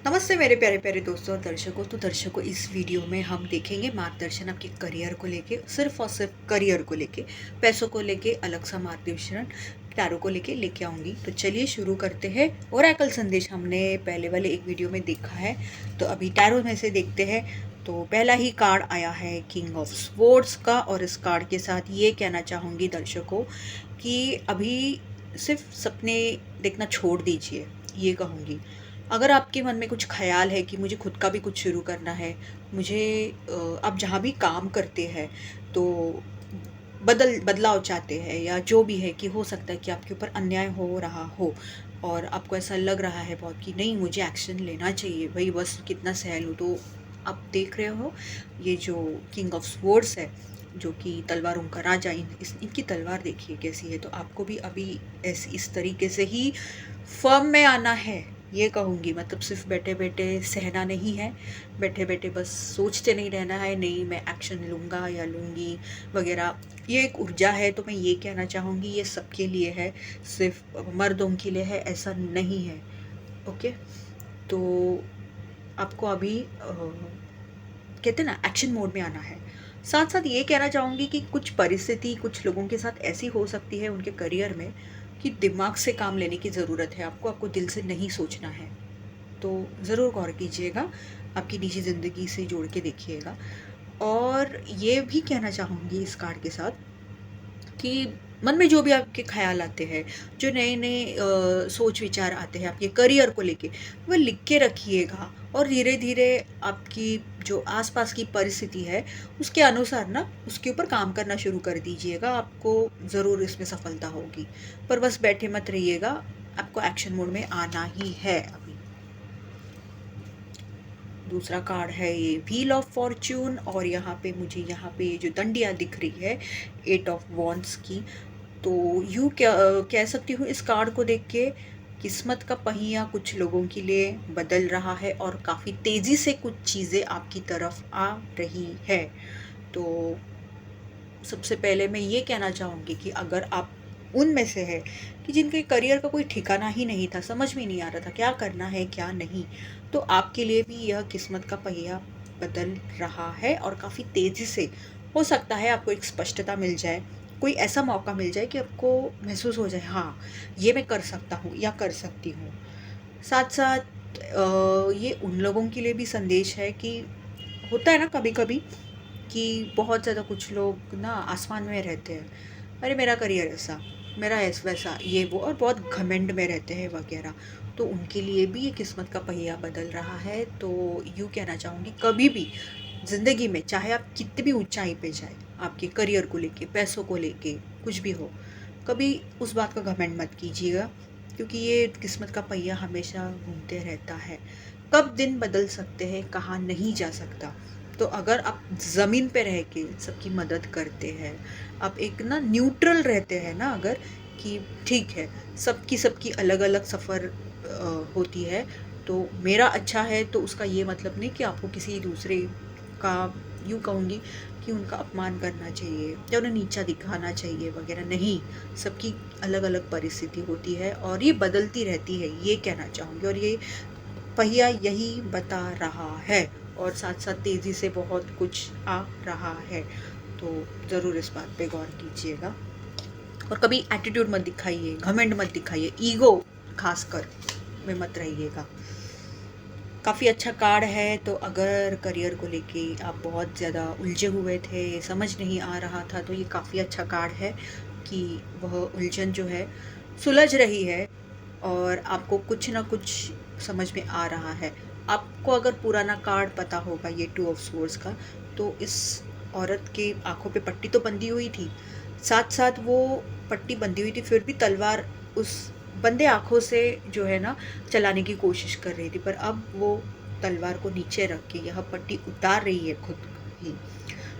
नमस्ते मेरे प्यारे प्यारे दोस्तों और दर्शकों। तो दर्शकों, इस वीडियो में हम देखेंगे मार्गदर्शन आपके करियर को लेके, सिर्फ और सिर्फ करियर को लेके। पैसों को लेके अलग सा मार्गदर्शन टैरो को लेके आऊंगी। तो चलिए शुरू करते हैं। ओरेकल संदेश हमने पहले वाले एक वीडियो में देखा है, तो अभी टैरो में से देखते हैं। तो पहला ही कार्ड आया है किंग ऑफ स्वॉर्ड्स का, और इस कार्ड के साथ ये कहना चाहूँगी दर्शकों कि अभी सिर्फ सपने देखना छोड़ दीजिए, ये कहूँगी। अगर आपके मन में कुछ ख़्याल है कि मुझे खुद का भी कुछ शुरू करना है, मुझे आप जहाँ भी काम करते हैं तो बदलाव चाहते हैं, या जो भी है कि हो सकता है कि आपके ऊपर अन्याय हो रहा हो और आपको ऐसा लग रहा है बहुत कि नहीं, मुझे एक्शन लेना चाहिए, भाई बस कितना सह लूँ। तो आप देख रहे हो ये जो किंग ऑफ स्वॉर्ड्स है, जो कि तलवारों का राजा, इनकी तलवार देखिए कैसी है। तो आपको भी अभी इस तरीके से ही फर्म में आना है, ये कहूँगी। मतलब सिर्फ बैठे बैठे सहना नहीं है, बैठे बैठे बस सोचते नहीं रहना है, नहीं मैं एक्शन लूँगा या लूँगी वगैरह। ये एक ऊर्जा है, तो मैं ये कहना चाहूँगी ये सबके लिए है, सिर्फ मर्दों के लिए है ऐसा नहीं है। ओके, तो आपको अभी कहते हैं ना, एक्शन मोड में आना है। साथ साथ ये कहना चाहूँगी कि कुछ परिस्थिति कुछ लोगों के साथ ऐसी हो सकती है उनके करियर में कि दिमाग से काम लेने की ज़रूरत है आपको, आपको दिल से नहीं सोचना है। तो ज़रूर गौर कीजिएगा, आपकी निजी ज़िंदगी से जोड़ के देखिएगा। और ये भी कहना चाहूँगी इस कार्ड के साथ कि मन में जो भी आपके ख़्याल आते हैं, जो नए-नए सोच विचार आते हैं आपके करियर को लेके, वो लिख के रखिएगा। और धीरे-धीरे आपकी जो आस-पास की परिस्थिति है, उसके अनुसार ना उसके ऊपर काम करना शुरू कर दीजिएगा। आपको ज़रूर इसमें सफलता होगी। पर बस बैठे मत रहिएगा, आपको एक्शन मोड में आना ही है अभी। दूसरा कार्ड है ये व्हील ऑफ फॉर्च्यून, और यहाँ पे जो दंडिया दिख रही है 8 ऑफ वॉन्ड्स की। तो यूँ क्या कह सकती हूँ इस कार्ड को देख के, किस्मत का पहिया कुछ लोगों के लिए बदल रहा है और काफ़ी तेज़ी से कुछ चीज़ें आपकी तरफ आ रही है। तो सबसे पहले मैं ये कहना चाहूँगी कि अगर आप उनमें से है कि जिनके करियर का कोई ठिकाना ही नहीं था, समझ में नहीं आ रहा था क्या करना है क्या नहीं, तो आपके लिए भी यह किस्मत का पहिया बदल रहा है और काफ़ी तेज़ी से। हो सकता है आपको एक स्पष्टता मिल जाए, कोई ऐसा मौका मिल जाए कि आपको महसूस हो जाए, हाँ ये मैं कर सकता हूँ या कर सकती हूँ। साथ साथ ये उन लोगों के लिए भी संदेश है कि होता है ना कभी कभी कि बहुत ज़्यादा कुछ लोग ना आसमान में रहते हैं, अरे मेरा करियर ऐसा, मेरा ऐसा वैसा, ये वो, और बहुत घमंड में रहते हैं वगैरह। तो उनके लिए भी ये किस्मत का पहिया बदल रहा है। तो यूँ कहना चाहूँगी, कभी भी ज़िंदगी में चाहे आप कितनी भी ऊंचाई पे जाए, आपके करियर को लेके, पैसों को लेके, कुछ भी हो, कभी उस बात का घमंड मत कीजिएगा, क्योंकि ये किस्मत का पहिया हमेशा घूमते रहता है। कब दिन बदल सकते हैं कहाँ नहीं जा सकता। तो अगर आप ज़मीन पे रह के सबकी मदद करते हैं, आप एक ना न्यूट्रल रहते हैं ना, अगर कि ठीक है सबकी सबकी अलग अलग सफ़र होती है, तो मेरा अच्छा है तो उसका ये मतलब नहीं कि आपको किसी दूसरे का, यूँ कहूँगी कि उनका अपमान करना चाहिए या उन्हें नीचा दिखाना चाहिए वगैरह नहीं। सबकी अलग अलग परिस्थिति होती है और ये बदलती रहती है, ये कहना चाहूँगी। और ये पहिया यही बता रहा है, और साथ साथ तेज़ी से बहुत कुछ आ रहा है। तो ज़रूर इस बात पे गौर कीजिएगा और कभी एटीट्यूड मत दिखाइए, घमंड मत दिखाइए, ईगो खासकर में मत रहिएगा। काफ़ी अच्छा कार्ड है। तो अगर करियर को लेके आप बहुत ज़्यादा उलझे हुए थे, समझ नहीं आ रहा था, तो ये काफ़ी अच्छा कार्ड है कि वह उलझन जो है सुलझ रही है और आपको कुछ ना कुछ समझ में आ रहा है। आपको अगर पुराना कार्ड पता होगा ये 2 ऑफ स्वॉर्ड्स का, तो इस औरत के आँखों पे पट्टी तो बंधी हुई थी, साथ-साथ वो पट्टी बंधी हुई थी फिर भी तलवार उस बंदे आँखों से जो है ना चलाने की कोशिश कर रही थी, पर अब वो तलवार को नीचे रख के यह पट्टी उतार रही है खुद ही।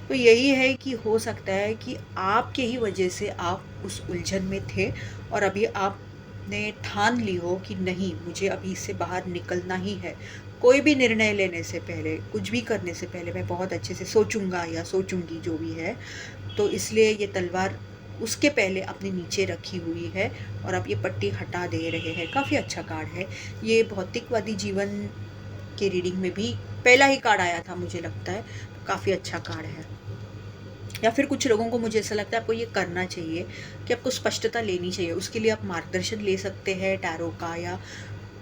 तो यही है कि हो सकता है कि आपके ही वजह से आप उस उलझन में थे और अभी आपने ठान ली हो कि नहीं, मुझे अभी इससे बाहर निकलना ही है। कोई भी निर्णय लेने से पहले, कुछ भी करने से पहले मैं बहुत अच्छे से सोचूंगा या सोचूंगी जो भी है। तो इसलिए ये तलवार उसके पहले अपने नीचे रखी हुई है और आप ये पट्टी हटा दे रहे हैं। काफ़ी अच्छा कार्ड है ये। भौतिकवादी जीवन के रीडिंग में भी पहला ही कार्ड आया था मुझे लगता है, काफ़ी अच्छा कार्ड है। या फिर कुछ लोगों को मुझे ऐसा लगता है आपको ये करना चाहिए कि आपको स्पष्टता लेनी चाहिए, उसके लिए आप मार्गदर्शन ले सकते हैं टैरो का, या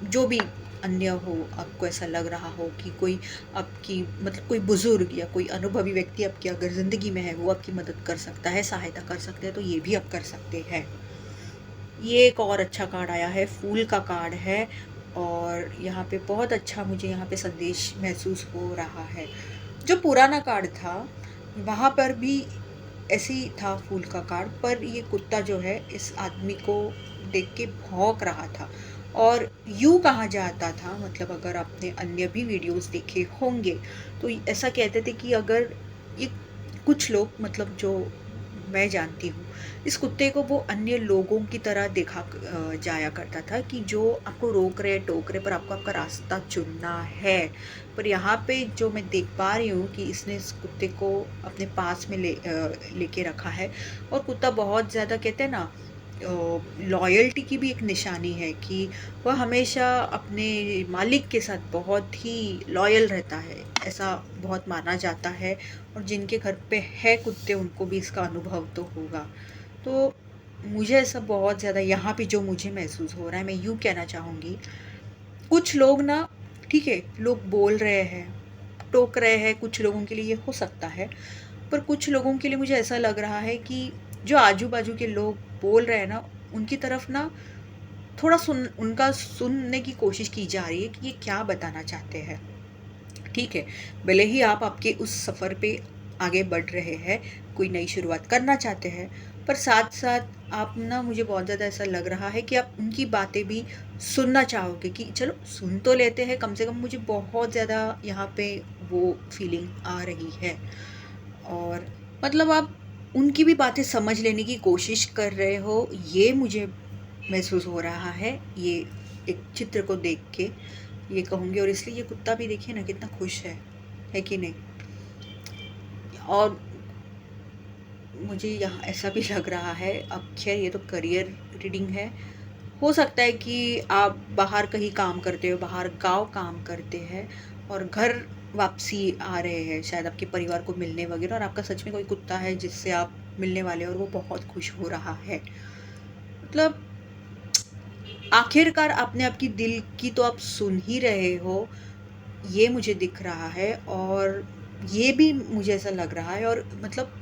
जो भी अन्य हो, आपको ऐसा लग रहा हो कि कोई आपकी मतलब कोई बुजुर्ग या कोई अनुभवी व्यक्ति आपकी अगर ज़िंदगी में है, वो आपकी मदद कर सकता है, सहायता कर सकते हैं, तो ये भी आप कर सकते हैं। ये एक और अच्छा कार्ड आया है, फूल का कार्ड है, और यहाँ पे बहुत अच्छा मुझे यहाँ पे संदेश महसूस हो रहा है। जो पुराना कार्ड था वहाँ पर भी ऐसे ही था फूल का कार्ड, पर ये कुत्ता जो है इस आदमी को देख के भौंक रहा था और यूँ कहा जाता था, मतलब अगर आपने अन्य भी वीडियोस देखे होंगे तो ऐसा कहते थे कि अगर ये कुछ लोग, मतलब जो मैं जानती हूँ, इस कुत्ते को वो अन्य लोगों की तरह देखा जाया करता था कि जो आपको रोक रहे टोक रहे, पर आपको आपका रास्ता चुनना है। पर यहाँ पे जो मैं देख पा रही हूँ कि इसने इस कुत्ते को अपने पास में लेके रखा है, और कुत्ता बहुत ज़्यादा, कहते हैं ना, लॉयल्टी की भी एक निशानी है कि वह हमेशा अपने मालिक के साथ बहुत ही लॉयल रहता है, ऐसा बहुत माना जाता है। और जिनके घर पे है कुत्ते उनको भी इसका अनुभव तो होगा। तो मुझे ऐसा बहुत ज़्यादा यहाँ पे जो मुझे महसूस हो रहा है, मैं यूँ कहना चाहूँगी, कुछ लोग ना, ठीक है, लोग बोल रहे हैं, टोक रहे हैं, कुछ लोगों के लिए ये हो सकता है, पर कुछ लोगों के लिए मुझे ऐसा लग रहा है कि जो आजू बाजू के लोग बोल रहे हैं ना, उनकी तरफ ना थोड़ा उनका सुनने की कोशिश की जा रही है कि ये क्या बताना चाहते हैं। ठीक है, भले ही आप आपके उस सफ़र पे आगे बढ़ रहे हैं, कोई नई शुरुआत करना चाहते हैं, पर साथ साथ आप ना, मुझे बहुत ज़्यादा ऐसा लग रहा है कि आप उनकी बातें भी सुनना चाहोगे कि चलो सुन तो लेते हैं कम से कम। मुझे बहुत ज़्यादा यहाँ पे वो फीलिंग आ रही है, और मतलब आप उनकी भी बातें समझ लेने की कोशिश कर रहे हो, ये मुझे महसूस हो रहा है ये एक चित्र को देख के, ये कहूँगी। और इसलिए ये कुत्ता भी देखिए ना कितना खुश है कि नहीं। और मुझे यहाँ ऐसा भी लग रहा है, अब खैर ये तो करियर रीडिंग है, हो सकता है कि आप बाहर कहीं काम करते हो, बाहर गांव काम करते हैं और घर वापसी आ रहे हैं शायद आपके परिवार को मिलने वगैरह, और आपका सच में कोई कुत्ता है जिससे आप मिलने वाले हैं और वो बहुत खुश हो रहा है। मतलब आखिरकार आपने आपकी दिल की तो आप सुन ही रहे हो, ये मुझे दिख रहा है, और ये भी मुझे ऐसा लग रहा है। और मतलब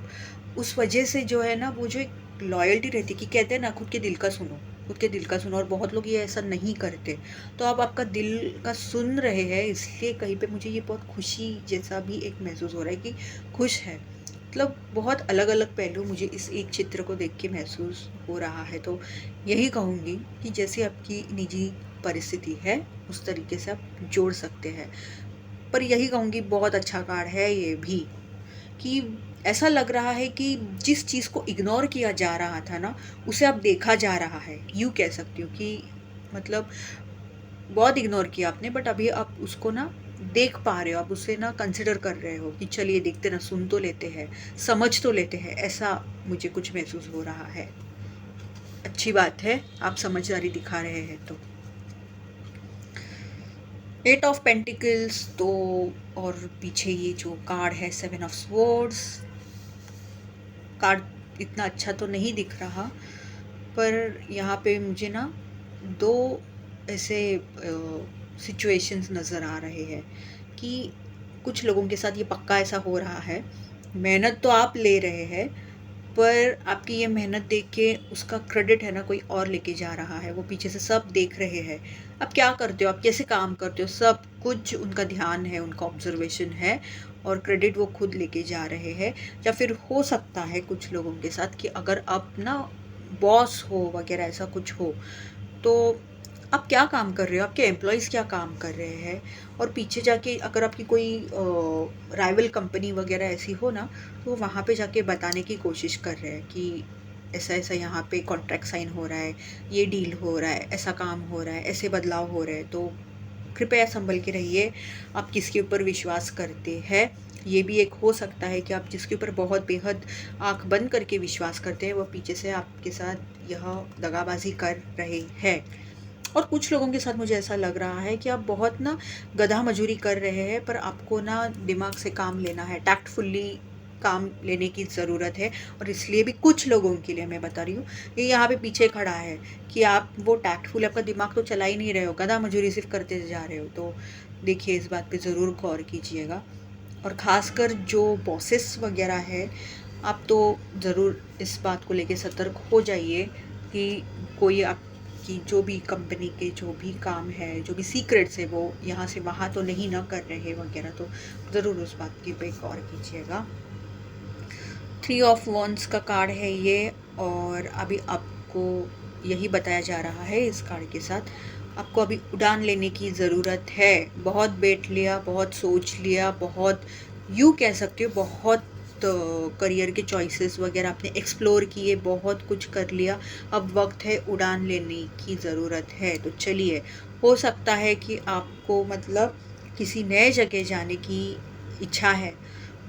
उस वजह से जो है ना, वो जो एक लॉयल्टी रहती है कि कहते हैं ना, खुद के दिल का सुनो, खुद के दिल का सुनो, और बहुत लोग ये ऐसा नहीं करते। तो आप आपका दिल का सुन रहे हैं, इसलिए कहीं पे मुझे ये बहुत खुशी जैसा भी एक महसूस हो रहा है कि खुश है। मतलब बहुत अलग अलग पहलू मुझे इस एक चित्र को देख के महसूस हो रहा है। तो यही कहूँगी कि जैसे आपकी निजी परिस्थिति है उस तरीके से आप जोड़ सकते हैं। पर यही कहूँगी बहुत अच्छा कार्ड है ये भी, कि ऐसा लग रहा है कि जिस चीज़ को इग्नोर किया जा रहा था ना, उसे अब देखा जा रहा है, यूँ कह सकती हूँ कि मतलब बहुत इग्नोर किया आपने, बट अभी आप उसको ना देख पा रहे हो, आप उसे ना कंसिडर कर रहे हो कि चलिए देखते ना, सुन तो लेते हैं, समझ तो लेते हैं, ऐसा मुझे कुछ महसूस हो रहा है। अच्छी बात है, आप समझदारी दिखा रहे हैं। तो 8 ऑफ पेंटिकल्स तो, और पीछे ये जो कार्ड है 7 ऑफ स्वॉर्ड्स, कार्ड इतना अच्छा तो नहीं दिख रहा, पर यहाँ पे मुझे ना दो ऐसे सिचुएशंस नज़र आ रहे हैं कि कुछ लोगों के साथ ये पक्का ऐसा हो रहा है, मेहनत तो आप ले रहे हैं, पर आपकी ये मेहनत देख के उसका क्रेडिट है ना कोई और लेके जा रहा है, वो पीछे से सब देख रहे हैं। आप क्या करते हो, आप कैसे काम करते हो, सब कुछ उनका ध्यान है, उनका ऑब्जर्वेशन है, और क्रेडिट वो खुद लेके जा रहे हैं। या फिर हो सकता है कुछ लोगों के साथ कि अगर आप ना बॉस हो वगैरह, ऐसा कुछ हो, तो आप क्या काम कर रहे हो, आपके एम्प्लॉयज़ क्या काम कर रहे हैं, और पीछे जाके अगर आपकी कोई राइवल कंपनी वगैरह ऐसी हो ना, तो वहाँ पे जाके बताने की कोशिश कर रहे हैं कि ऐसा ऐसा यहाँ पे कॉन्ट्रैक्ट साइन हो रहा है, ये डील हो रहा है, ऐसा काम हो रहा है, ऐसे बदलाव हो रहे हैं, तो कृपया संभल के रहिए, आप किसके ऊपर विश्वास करते हैं। ये भी एक हो सकता है कि आप जिसके ऊपर बहुत बेहद आंख बंद करके विश्वास करते हैं, वो पीछे से आपके साथ यह दगाबाजी कर रहे हैं। और कुछ लोगों के साथ मुझे ऐसा लग रहा है कि आप बहुत ना गधा मजूरी कर रहे हैं, पर आपको ना दिमाग से काम लेना है, टैक्टफुल्ली काम लेने की ज़रूरत है। और इसलिए भी कुछ लोगों के लिए मैं बता रही हूँ, ये यहाँ पे पीछे खड़ा है कि आप वो टैक्टफुल, आपका दिमाग तो चला ही नहीं रहे हो, गधा मजूरी सिर्फ करते जा रहे हो। तो देखिए, इस बात पे ज़रूर गौर कीजिएगा। और ख़ासकर जो बॉसेस वगैरह है, आप तो ज़रूर इस बात को लेके सतर्क हो जाइए कि कोई आपकी जो भी कंपनी के जो भी काम है, जो भी सीक्रेट्स है, वो यहाँ से वहाँ तो नहीं ना कर रहे वगैरह। तो ज़रूर उस बात की पे गौर कीजिएगा। 3 ऑफ वॉन्ड्स का कार्ड है ये, और अभी आपको यही बताया जा रहा है इस कार्ड के साथ, आपको अभी उड़ान लेने की ज़रूरत है। बहुत बैठ लिया, बहुत सोच लिया, बहुत, यूँ कह सकते हो बहुत करियर के चॉइसेस वगैरह आपने एक्सप्लोर किए, बहुत कुछ कर लिया। अब वक्त है उड़ान लेने की ज़रूरत है। तो चलिए, हो सकता है कि आपको मतलब किसी नए जगह जाने की इच्छा है,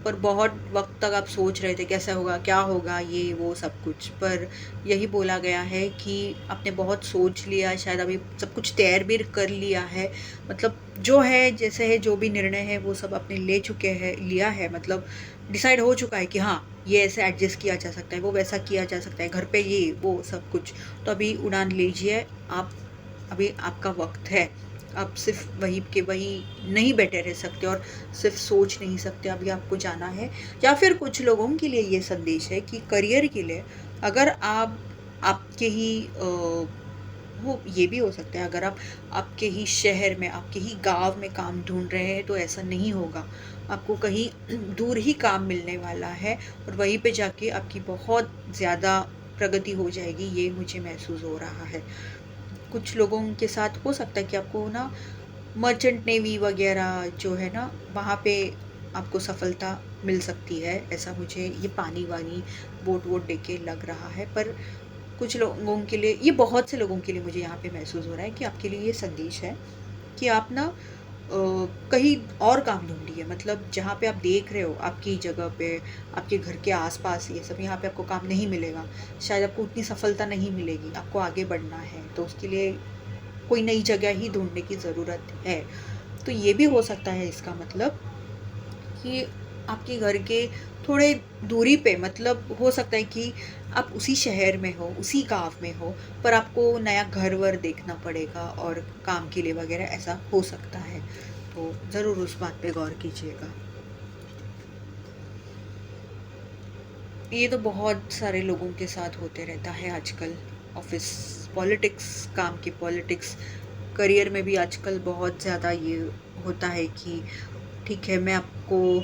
पर बहुत वक्त तक आप सोच रहे थे कैसा होगा, क्या होगा, ये वो सब कुछ। पर यही बोला गया है कि आपने बहुत सोच लिया, शायद अभी सब कुछ तैयार भी कर लिया है। मतलब जो है, जैसे है, जो भी निर्णय है वो सब आपने ले चुके हैं, लिया है, मतलब डिसाइड हो चुका है कि हाँ, ये ऐसे एडजस्ट किया जा सकता है, वो वैसा किया जा सकता है, घर पे ये वो सब कुछ। तो अभी उड़ान लीजिए आप, अभी आपका वक्त है। आप सिर्फ वहीं के वहीं नहीं बैठे रह सकते और सिर्फ सोच नहीं सकते, अभी आपको जाना है। या फिर कुछ लोगों के लिए ये संदेश है कि करियर के लिए अगर आप आपके ही वो ये भी हो सकता है, अगर आप आपके ही शहर में, आपके ही गांव में काम ढूंढ रहे हैं, तो ऐसा नहीं होगा। आपको कहीं दूर ही काम मिलने वाला है, और वहीं पे जाके आपकी बहुत ज़्यादा प्रगति हो जाएगी, ये मुझे महसूस हो रहा है। कुछ लोगों के साथ हो सकता है कि आपको ना मर्चेंट नेवी वगैरह जो है ना, वहाँ पे आपको सफलता मिल सकती है, ऐसा मुझे ये पानी वानी बोट वोट देख के लग रहा है। पर कुछ लोगों के लिए, ये बहुत से लोगों के लिए मुझे यहाँ पे महसूस हो रहा है कि आपके लिए ये संदेश है कि आप ना कहीं और काम ढूंढिए। मतलब जहाँ पे आप देख रहे हो आपकी जगह पे, आपके घर के आसपास, ये सब यहाँ पे आपको काम नहीं मिलेगा, शायद आपको उतनी सफलता नहीं मिलेगी, आपको आगे बढ़ना है, तो उसके लिए कोई नई जगह ही ढूंढने की ज़रूरत है। तो ये भी हो सकता है इसका मतलब कि आपके घर के थोड़े दूरी पे, मतलब हो सकता है कि आप उसी शहर में हो, उसी गांव में हो, पर आपको नया घर वर देखना पड़ेगा और काम के लिए वगैरह, ऐसा हो सकता है। तो ज़रूर उस बात पे गौर कीजिएगा। ये तो बहुत सारे लोगों के साथ होते रहता है आजकल। ऑफिस पॉलिटिक्स, काम की पॉलिटिक्स, करियर में भी आजकल बहुत ज़्यादा ये होता है कि ठीक है, मैं आपको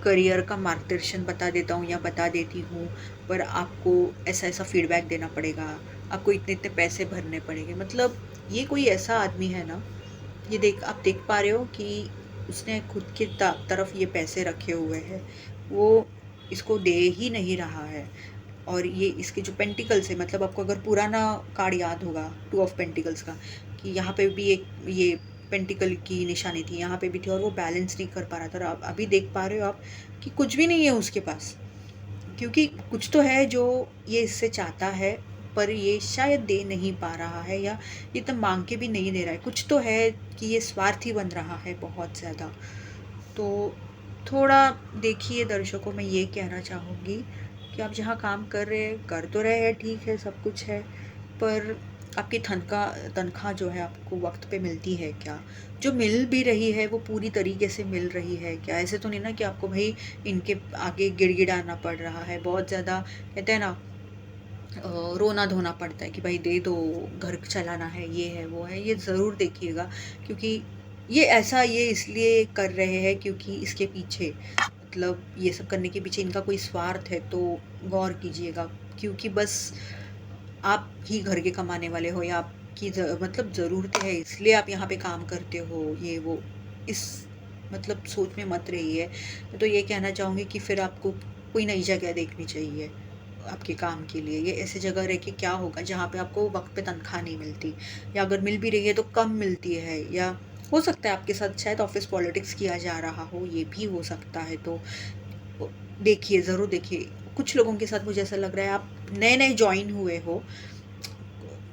करियर का मार्गदर्शन बता देता हूँ या बता देती हूँ, पर आपको ऐसा ऐसा फीडबैक देना पड़ेगा, आपको इतने इतने पैसे भरने पड़ेंगे। मतलब ये कोई ऐसा आदमी है ना, ये आप देख पा रहे हो कि उसने खुद की तरफ ये पैसे रखे हुए हैं, वो इसको दे ही नहीं रहा है। और ये इसके जो पेंटिकल्स है, मतलब आपको अगर पुराना कार्ड याद होगा, 2 ऑफ पेंटिकल्स का, कि यहाँ पे भी एक ये पेंटिकल की निशानी थी, यहाँ पे भी थी, और वो बैलेंस नहीं कर पा रहा था। और आप अभी देख पा रहे हो आप कि कुछ भी नहीं है उसके पास, क्योंकि कुछ तो है जो ये इससे चाहता है, पर ये शायद दे नहीं पा रहा है, या ये तो मांग के भी नहीं दे रहा है। कुछ तो है कि ये स्वार्थी बन रहा है बहुत ज़्यादा। तो थोड़ा देखिए दर्शकों, मैं ये कहना चाहूँगी कि आप जहाँ काम कर रहे हैं, कर तो रहे हैं, ठीक है, सब कुछ है, पर आपकी तनख्वाह जो है आपको वक्त पे मिलती है क्या? जो मिल भी रही है वो पूरी तरीके से मिल रही है क्या? ऐसे तो नहीं ना कि आपको भाई इनके आगे गिड़गिड़ाना पड़ रहा है, बहुत ज़्यादा कहते हैं ना, रोना धोना पड़ता है कि भाई दे दो, घर चलाना है, ये है वो है। ये ज़रूर देखिएगा, क्योंकि ये इसलिए कर रहे हैं क्योंकि इसके पीछे, मतलब ये सब करने के पीछे इनका कोई स्वार्थ है। तो गौर कीजिएगा, क्योंकि बस आप ही घर के कमाने वाले हो, या आपकी मतलब ज़रूरतें हैं इसलिए आप यहाँ पे काम करते हो, ये वो, इस मतलब सोच में मत रहिए। मैं तो ये कहना चाहूँगी कि फिर आपको कोई नई जगह देखनी चाहिए आपके काम के लिए। ये ऐसी जगह रह के क्या होगा जहाँ पे आपको वक्त पे तनख्वाह नहीं मिलती, या अगर मिल भी रही है तो कम मिलती है, या हो सकता है आपके साथ शायद ऑफिस पॉलिटिक्स किया जा रहा हो, ये भी हो सकता है। तो देखिए, ज़रूर देखिए। कुछ लोगों के साथ मुझे ऐसा लग रहा है आप नए नए ज्वाइन हुए हो,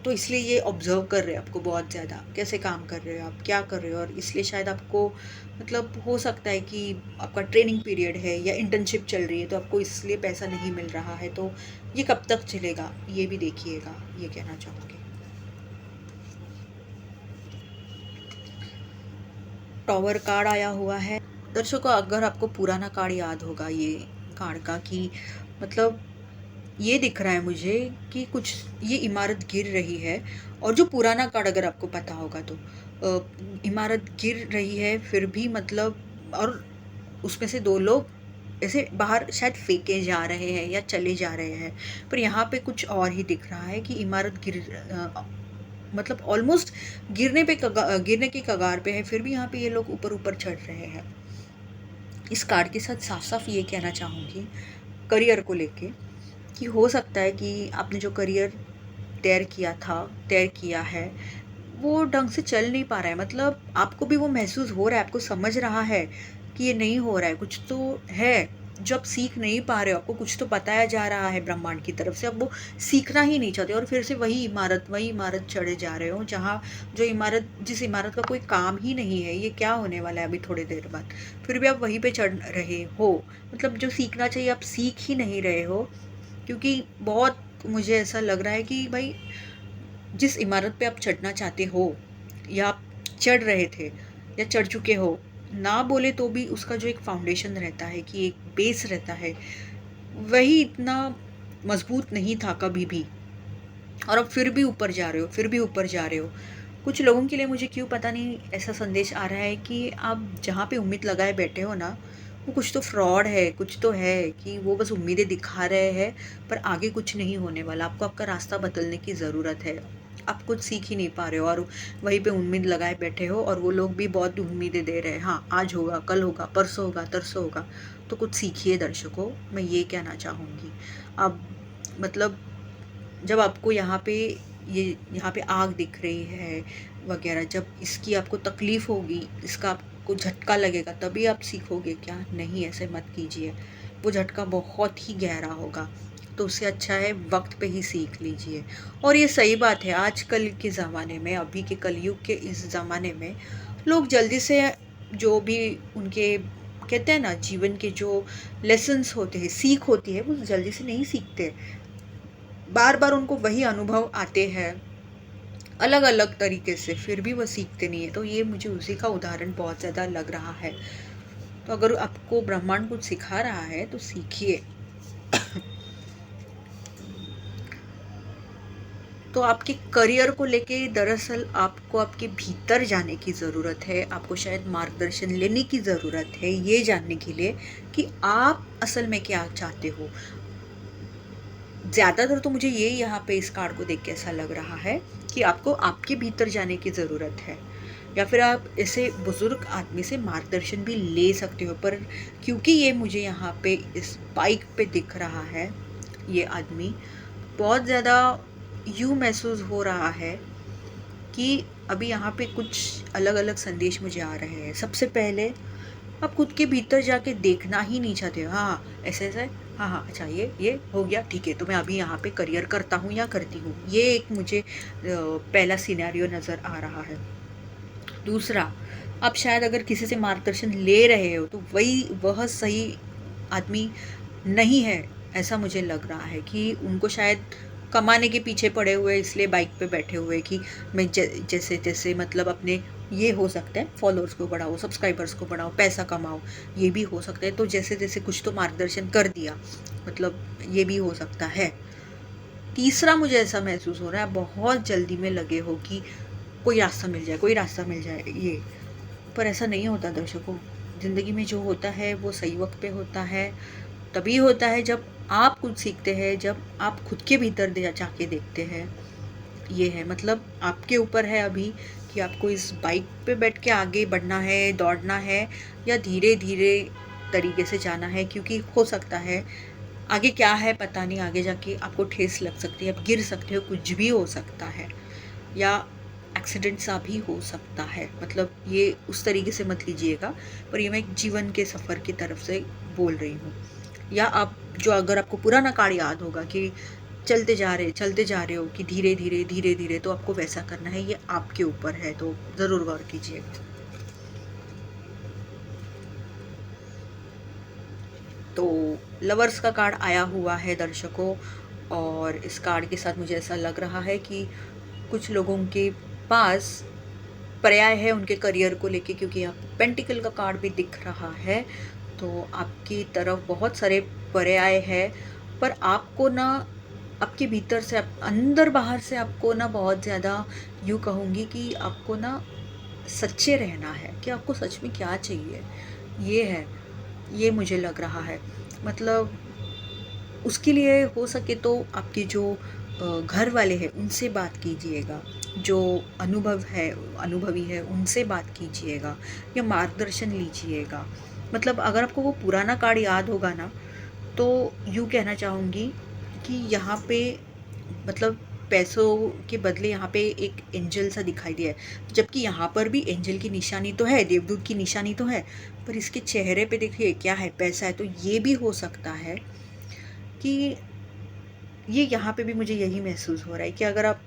तो इसलिए ये ऑब्जर्व कर रहे हैं आपको बहुत ज़्यादा, कैसे काम कर रहे हो आप, क्या कर रहे हो, और इसलिए शायद आपको मतलब हो सकता है कि आपका ट्रेनिंग पीरियड है या इंटर्नशिप चल रही है तो आपको इसलिए पैसा नहीं मिल रहा है, तो ये कब तक चलेगा ये भी देखिएगा, ये कहना चाहूँगी। टॉवर कार्ड आया हुआ है दर्शकों। अगर आपको पुराना कार्ड याद होगा ये कार्ड का, कि मतलब ये दिख रहा है मुझे कि कुछ ये इमारत गिर रही है, और जो पुराना कार्ड अगर आपको पता होगा तो इमारत गिर रही है फिर भी मतलब, और उसमें से दो लोग ऐसे बाहर शायद फेंके जा रहे हैं या चले जा रहे हैं, पर यहाँ पे कुछ और ही दिख रहा है कि इमारत मतलब ऑलमोस्ट गिरने की कगार पे है, फिर भी यहाँ पे ये लोग ऊपर ऊपर चढ़ रहे हैं। इस कार्ड के साथ साफ साफ ये कहना चाहूँगी करियर को लेके, कि हो सकता है कि आपने जो करियर तय किया है वो ढंग से चल नहीं पा रहा है, मतलब आपको भी वो महसूस हो रहा है, आपको समझ रहा है कि ये नहीं हो रहा है, कुछ तो है जो आप सीख नहीं पा रहे हो, आपको कुछ तो बताया जा रहा है ब्रह्मांड की तरफ से, अब वो सीखना ही नहीं चाहते और फिर से वही इमारत चढ़े जा रहे हो, जहाँ जिस इमारत का कोई काम ही नहीं है, ये क्या होने वाला है अभी थोड़ी देर बाद, फिर भी आप वहीं पे चढ़ रहे हो, मतलब जो सीखना चाहिए आप सीख ही नहीं रहे हो। क्योंकि बहुत मुझे ऐसा लग रहा है कि भाई जिस इमारत पे आप चढ़ना चाहते हो या आप चढ़ रहे थे या चढ़ चुके हो, ना बोले तो भी उसका जो एक फाउंडेशन रहता है, कि एक बेस रहता है, वही इतना मजबूत नहीं था कभी भी, और अब फिर भी ऊपर जा रहे हो। कुछ लोगों के लिए मुझे क्यों पता नहीं ऐसा संदेश आ रहा है कि आप जहाँ पे उम्मीद लगाए बैठे हो ना, वो कुछ तो फ्रॉड है, कुछ तो है कि वो बस उम्मीदें दिखा रहे हैं, पर आगे कुछ नहीं होने वाला, आपको आपका रास्ता बदलने की ज़रूरत है। आप कुछ सीख ही नहीं पा रहे हो और वहीं पे उम्मीद लगाए बैठे हो, और वो लोग भी बहुत उम्मीदें दे रहे हैं, हाँ आज होगा, कल होगा, परसों होगा, तरसों होगा, तो कुछ सीखिए दर्शकों, मैं ये कहना चाहूँगी। अब मतलब जब आपको यहाँ पे आग दिख रही है वगैरह, जब इसकी आपको तकलीफ़ होगी, इसका आपको झटका लगेगा, तभी आप सीखोगे क्या? नहीं, ऐसे मत कीजिए, वो झटका बहुत ही गहरा होगा, तो उससे अच्छा है वक्त पे ही सीख लीजिए। और ये सही बात है, आजकल के ज़माने में, अभी के कलयुग के इस ज़माने में लोग जल्दी से जो भी उनके कहते हैं ना जीवन के जो लेसन्स होते हैं, सीख होती है, वो जल्दी से नहीं सीखते, बार बार उनको वही अनुभव आते हैं अलग अलग तरीके से, फिर भी वो सीखते नहीं है। तो ये मुझे उसी का उदाहरण बहुत ज़्यादा लग रहा है। तो अगर आपको ब्रह्मांड कुछ सिखा रहा है तो सीखिए। तो आपके करियर को लेके दरअसल आपको आपके भीतर जाने की ज़रूरत है, आपको शायद मार्गदर्शन लेने की ज़रूरत है, ये जानने के लिए कि आप असल में क्या चाहते हो। ज़्यादातर तो मुझे ये यहाँ पे इस कार्ड को देख के ऐसा लग रहा है कि आपको आपके भीतर जाने की ज़रूरत है, या फिर आप ऐसे बुज़ुर्ग आदमी से मार्गदर्शन भी ले सकते हो, पर क्योंकि ये मुझे यहाँ पे इस बाइक पे दिख रहा है, ये आदमी बहुत ज़्यादा यूँ महसूस हो रहा है कि अभी यहाँ पे कुछ अलग अलग संदेश मुझे आ रहे हैं। सबसे पहले आप खुद के भीतर जाके देखना ही नहीं चाहते हो, हाँ ऐसे ऐसे, हाँ हाँ अच्छा ये हो गया, ठीक है, तो मैं अभी यहाँ पे करियर करता हूँ या करती हूँ, ये एक मुझे पहला सिनेरियो नज़र आ रहा है। दूसरा, आप शायद अगर किसी से मार्गदर्शन ले रहे हो तो वह सही आदमी नहीं है, ऐसा मुझे लग रहा है कि उनको शायद कमाने के पीछे पड़े हुए, इसलिए बाइक पे बैठे हुए कि मैं जैसे जैसे मतलब अपने, ये हो सकता है फॉलोअर्स को बढ़ाओ, सब्सक्राइबर्स को बढ़ाओ, पैसा कमाओ, ये भी हो सकता है, तो जैसे जैसे कुछ तो मार्गदर्शन कर दिया, मतलब ये भी हो सकता है। तीसरा, मुझे ऐसा महसूस हो रहा है बहुत जल्दी में लगे हो कि कोई रास्ता मिल जाए, ये, पर ऐसा नहीं होता दर्शकों। ज़िंदगी में जो होता है वो सही वक्त पे होता है, तभी होता है जब आप कुछ सीखते हैं, जब आप खुद के भीतर जाके देखते हैं। ये है, मतलब आपके ऊपर है अभी कि आपको इस बाइक पे बैठ के आगे बढ़ना है, दौड़ना है, या धीरे धीरे तरीके से जाना है, क्योंकि हो सकता है आगे क्या है पता नहीं, आगे जाके आपको ठेस लग सकती है, आप गिर सकते हो, कुछ भी हो सकता है, या एक्सीडेंट सा भी हो सकता है, मतलब ये उस तरीके से मत लीजिएगा, पर ये मैं एक जीवन के सफ़र की तरफ से बोल रही हूँ। या आप जो, अगर आपको पुराना कार्ड याद होगा कि चलते जा रहे हो कि धीरे धीरे धीरे धीरे, तो आपको वैसा करना है, ये आपके ऊपर है, तो ज़रूर गौर कीजिएगा। तो लवर्स का कार्ड आया हुआ है दर्शकों, और इस कार्ड के साथ मुझे ऐसा लग रहा है कि कुछ लोगों के पास पर्याय है उनके करियर को लेके, क्योंकि यहाँ पेंटिकल का कार्ड भी दिख रहा है। तो आपकी तरफ बहुत सारे पर्याय है, पर आपको ना आपके भीतर से, अंदर बाहर से आपको ना बहुत ज़्यादा, यूँ कहूँगी कि आपको ना सच्चे रहना है कि आपको सच में क्या चाहिए, ये है, ये मुझे लग रहा है। मतलब उसके लिए हो सके तो आपके जो घर वाले हैं उनसे बात कीजिएगा, जो अनुभवी है उनसे बात कीजिएगा, या मार्गदर्शन लीजिएगा। मतलब अगर आपको वो पुराना कार्ड याद होगा ना, तो यूँ कहना चाहूँगी कि यहाँ पे मतलब पैसों के बदले यहाँ पे एक एंजल सा दिखाई दिया है, जबकि यहाँ पर भी एंजल की निशानी तो है, देवदूत की निशानी तो है, पर इसके चेहरे पे देखिए क्या है, पैसा है। तो ये भी हो सकता है कि ये यहाँ पे भी मुझे यही महसूस हो रहा है कि अगर आप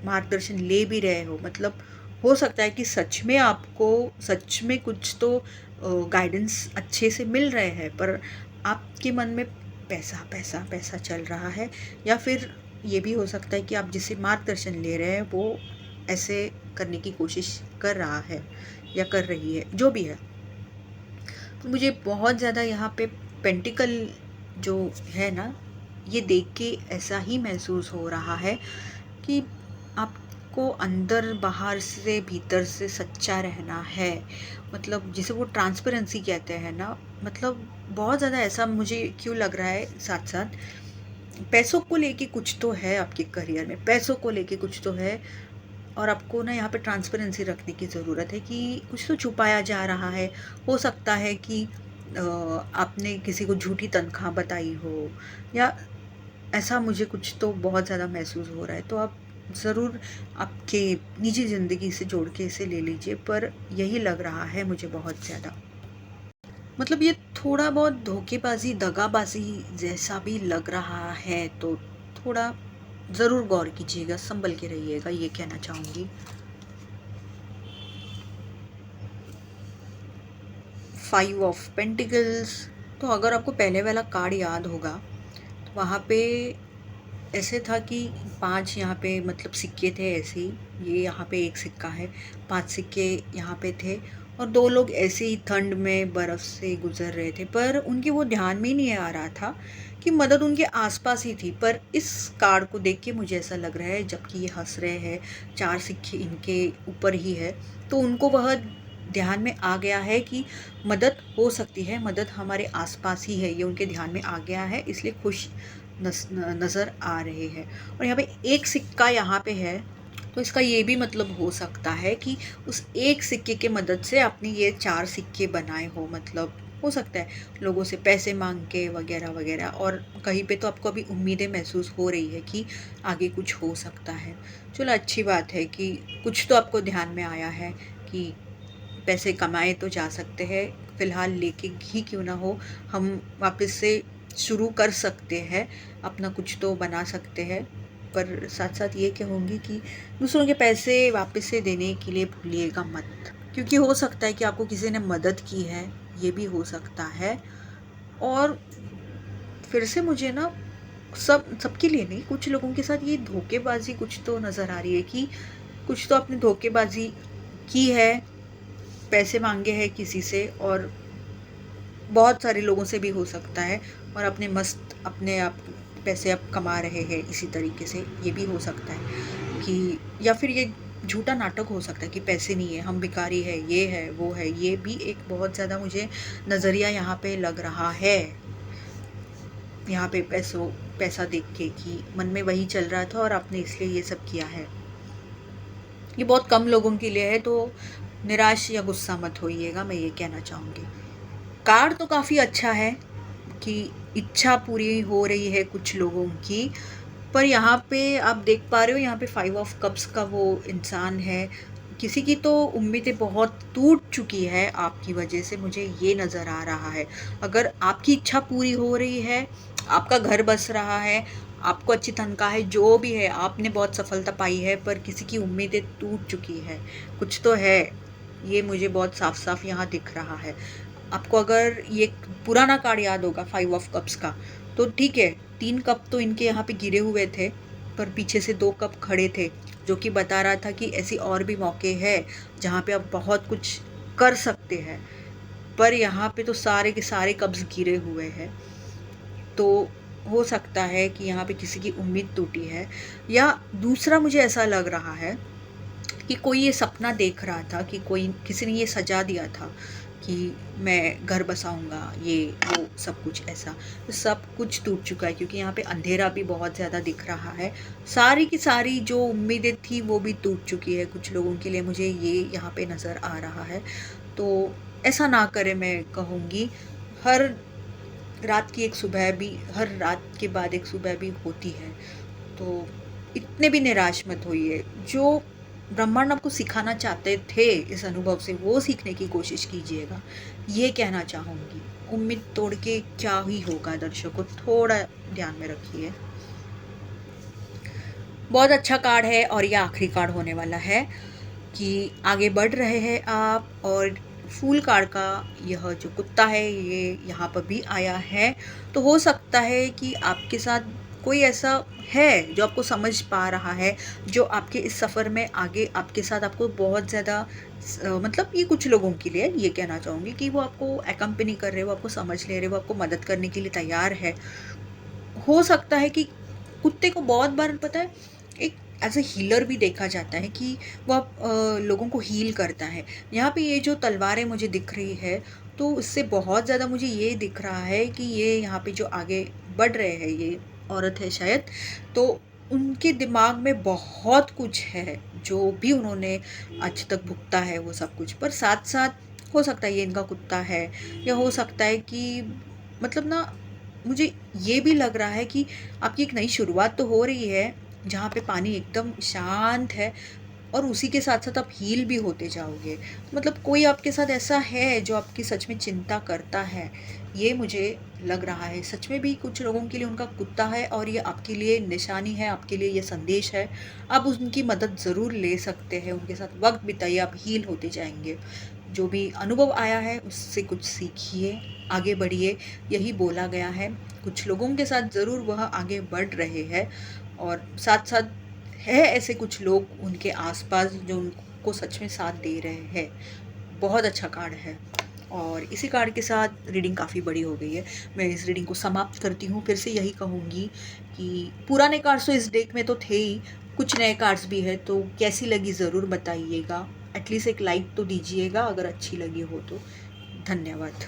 मार्गदर्शन ले भी रहे हो, मतलब हो सकता है कि सच में आपको सच में कुछ तो गाइडेंस अच्छे से मिल रहे हैं, पर आपके मन में पैसा पैसा पैसा चल रहा है, या फिर ये भी हो सकता है कि आप जिससे मार्गदर्शन ले रहे हैं वो ऐसे करने की कोशिश कर रहा है या कर रही है, जो भी है। तो मुझे बहुत ज़्यादा यहाँ पे पेंटिकल जो है ना, ये देख के ऐसा ही महसूस हो रहा है कि आपको अंदर बाहर से भीतर से सच्चा रहना है। मतलब जिसे वो ट्रांसपेरेंसी कहते हैं ना, मतलब बहुत ज़्यादा ऐसा मुझे क्यों लग रहा है। साथ साथ पैसों को लेके कुछ तो है आपके करियर में, पैसों को लेके कुछ तो है, और आपको ना यहाँ पे ट्रांसपेरेंसी रखने की ज़रूरत है कि कुछ तो छुपाया जा रहा है। हो सकता है कि आपने किसी को झूठी तनख्वाह बताई हो, या ऐसा मुझे कुछ तो बहुत ज़्यादा महसूस हो रहा है। तो आप ज़रूर आपके निजी ज़िंदगी से जोड़ के इसे ले लीजिए, पर यही लग रहा है मुझे बहुत ज़्यादा। मतलब ये थोड़ा बहुत धोखेबाजी, दगाबाजी जैसा भी लग रहा है, तो थोड़ा ज़रूर गौर कीजिएगा, संभल के रहिएगा, ये कहना चाहूँगी। 5 ऑफ पेंटिकल्स। तो अगर आपको पहले वाला कार्ड याद होगा, तो वहाँ पे ऐसे था कि 5 यहाँ पे मतलब सिक्के थे ऐसे ही, ये यहाँ पे एक सिक्का है, 5 सिक्के यहाँ पे थे, और 2 लोग ऐसे ही ठंड में बर्फ़ से गुज़र रहे थे, पर उनके वो ध्यान में ही नहीं आ रहा था कि मदद उनके आसपास ही थी। पर इस कार्ड को देख के मुझे ऐसा लग रहा है, जबकि ये हंस रहे हैं, 4 सिक्के इनके ऊपर ही है, तो उनको वह ध्यान में आ गया है कि मदद हो सकती है, मदद हमारे आसपास ही है, ये उनके ध्यान में आ गया है, इसलिए खुश नज़र आ रहे हैं। और यहाँ पे एक सिक्का यहाँ पे है, तो इसका ये भी मतलब हो सकता है कि उस एक सिक्के के मदद से आपने ये 4 सिक्के बनाए हो। मतलब हो सकता है लोगों से पैसे मांग के वगैरह वगैरह, और कहीं पे तो आपको अभी उम्मीदें महसूस हो रही है कि आगे कुछ हो सकता है। चलो अच्छी बात है कि कुछ तो आपको ध्यान में आया है कि पैसे कमाए तो जा सकते हैं, फ़िलहाल लेके ही क्यों ना हो, हम वापस से शुरू कर सकते हैं, अपना कुछ तो बना सकते हैं। पर साथ साथ ये कहूँगी कि दूसरों के पैसे वापस से देने के लिए भूलिएगा मत, क्योंकि हो सकता है कि आपको किसी ने मदद की है, ये भी हो सकता है। और फिर से मुझे ना सबके लिए नहीं, कुछ लोगों के साथ ये धोखेबाजी कुछ तो नज़र आ रही है कि कुछ तो आपने धोखेबाजी की है, पैसे मांगे हैं किसी से, और बहुत सारे लोगों से भी हो सकता है, और अपने आप पैसे आप कमा रहे हैं इसी तरीके से, ये भी हो सकता है कि, या फिर ये झूठा नाटक हो सकता है कि पैसे नहीं है, हम भिखारी है, ये है वो है, ये भी एक बहुत ज़्यादा मुझे नज़रिया यहाँ पे लग रहा है। यहाँ पे पैसा देख के कि मन में वही चल रहा था और आपने इसलिए ये सब किया है। ये बहुत कम लोगों के लिए है, तो निराश या गुस्सा मत होइएगा, मैं ये कहना चाहूँगी। कार्ड तो काफ़ी अच्छा है कि इच्छा पूरी हो रही है कुछ लोगों की, पर यहाँ पे आप देख पा रहे हो, यहाँ पे 5 ऑफ कप्स का वो इंसान है, किसी की तो उम्मीदें बहुत टूट चुकी है आपकी वजह से, मुझे ये नज़र आ रहा है। अगर आपकी इच्छा पूरी हो रही है, आपका घर बस रहा है, आपको अच्छी तनख्वाह है, जो भी है, आपने बहुत सफलता पाई है, पर किसी की उम्मीदें टूट चुकी है, कुछ तो है। ये मुझे बहुत साफ साफ यहाँ दिख रहा है। आपको अगर ये पुराना कार्ड याद होगा 5 ऑफ कप्स का, तो ठीक है, 3 कप तो इनके यहाँ पे गिरे हुए थे, पर पीछे से 2 कप खड़े थे, जो कि बता रहा था कि ऐसी और भी मौके हैं जहाँ पे आप बहुत कुछ कर सकते हैं। पर यहाँ पे तो सारे के सारे कप्स गिरे हुए हैं। तो हो सकता है कि यहाँ पे किसी की उम्मीद टूटी है, या दूसरा मुझे ऐसा लग रहा है कि कोई ये सपना देख रहा था कि कोई किसी ने ये सजा दिया था कि मैं घर बसाऊंगा, ये वो सब कुछ ऐसा। तो सब कुछ टूट चुका है, क्योंकि यहाँ पे अंधेरा भी बहुत ज़्यादा दिख रहा है। सारी की सारी जो उम्मीदें थी वो भी टूट चुकी है कुछ लोगों के लिए, मुझे ये यहाँ पे नज़र आ रहा है। तो ऐसा ना करें, मैं कहूँगी। हर रात की एक सुबह भी, हर रात के बाद एक सुबह भी होती है। तो इतने भी निराश मत होइए। जो ब्रह्मांड आपको सिखाना चाहते थे इस अनुभव से, वो सीखने की कोशिश कीजिएगा, ये कहना चाहूँगी। उम्मीद तोड़ के क्या ही होगा, दर्शकों, थोड़ा ध्यान में रखिए। बहुत अच्छा कार्ड है, और ये आखिरी कार्ड होने वाला है कि आगे बढ़ रहे हैं आप। और फूल कार्ड का यह जो कुत्ता है, ये यहाँ पर भी आया है। तो हो सकता है कि आपके साथ कोई ऐसा है जो आपको समझ पा रहा है, जो आपके इस सफ़र में आगे आपके साथ आपको बहुत ज़्यादा मतलब ये कुछ लोगों के लिए ये कहना चाहूँगी कि वो आपको एकम्पनी कर रहे, वो आपको समझ ले रहे, वो आपको मदद करने के लिए तैयार है। हो सकता है कि कुत्ते को बहुत बार, पता है, एक एज ए हीलर भी देखा जाता है कि वो आप लोगों को हील करता है। यहाँ पे ये जो तलवारें मुझे दिख रही है, तो इससे बहुत ज़्यादा मुझे ये दिख रहा है कि ये यहाँ पे जो आगे बढ़ रहे हैं, ये औरत है शायद, तो उनके दिमाग में बहुत कुछ है, जो भी उन्होंने आज तक भुगता है वो सब कुछ। पर साथ साथ हो सकता है ये इनका कुत्ता है, या हो सकता है कि मतलब ना, मुझे ये भी लग रहा है कि आपकी एक नई शुरुआत तो हो रही है, जहाँ पे पानी एकदम शांत है, और उसी के साथ साथ आप हील भी होते जाओगे। मतलब कोई आपके साथ ऐसा है जो आपकी सच में चिंता करता है, ये मुझे लग रहा है। सच में भी कुछ लोगों के लिए उनका कुत्ता है, और ये आपके लिए निशानी है, आपके लिए ये संदेश है। आप उनकी मदद ज़रूर ले सकते हैं, उनके साथ वक्त बिताइए, आप हील होते जाएंगे। जो भी अनुभव आया है उससे कुछ सीखिए, आगे बढ़िए, यही बोला गया है। कुछ लोगों के साथ ज़रूर वह आगे बढ़ रहे हैं, और साथ साथ है ऐसे कुछ लोग उनके आसपास जो उनको सच में साथ दे रहे हैं। बहुत अच्छा कार्ड है, और इसी कार्ड के साथ रीडिंग काफ़ी बड़ी हो गई है। मैं इस रीडिंग को समाप्त करती हूँ। फिर से यही कहूँगी कि पुराने कार्ड्स तो इस डेक में तो थे ही, कुछ नए कार्ड्स भी है, तो कैसी लगी ज़रूर बताइएगा। एटलीस्ट एक लाइक तो दीजिएगा अगर अच्छी लगी हो तो। धन्यवाद।